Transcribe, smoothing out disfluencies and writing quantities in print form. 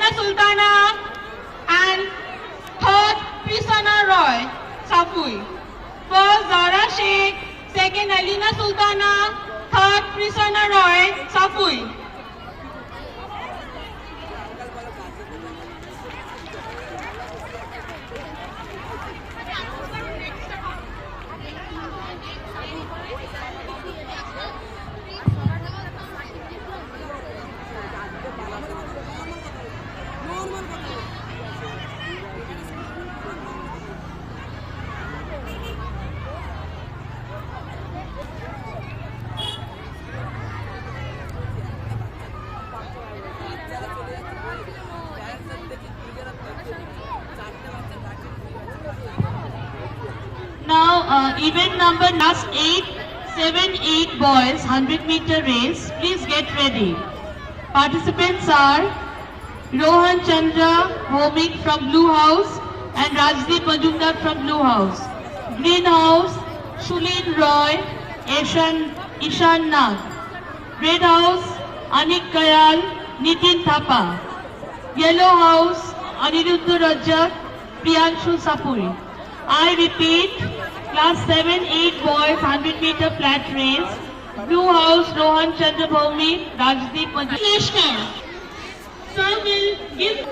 Alina Sultana, and third Prisana Roy, Safui. First Zara Sheikh, second Alina Sultana, third Prisana Roy, Safui. Now, event number last 7-8 boys 100-meter race. Please get ready. Participants are Rohan Chandra Homik from Blue House and Rajdeep Majumdar from Blue House. Green House, Shulin Roy, Ishan Nag. Red House, Anik Kayal, Nitin Thapa. Yellow House, Aniruddha Rajak, Priyanshu Sapuri. I repeat, class 7-8 boys 100-meter flat race. Blue House, Rohan Chandra Bhaumik, Rajdeep Majumdar. Sir will give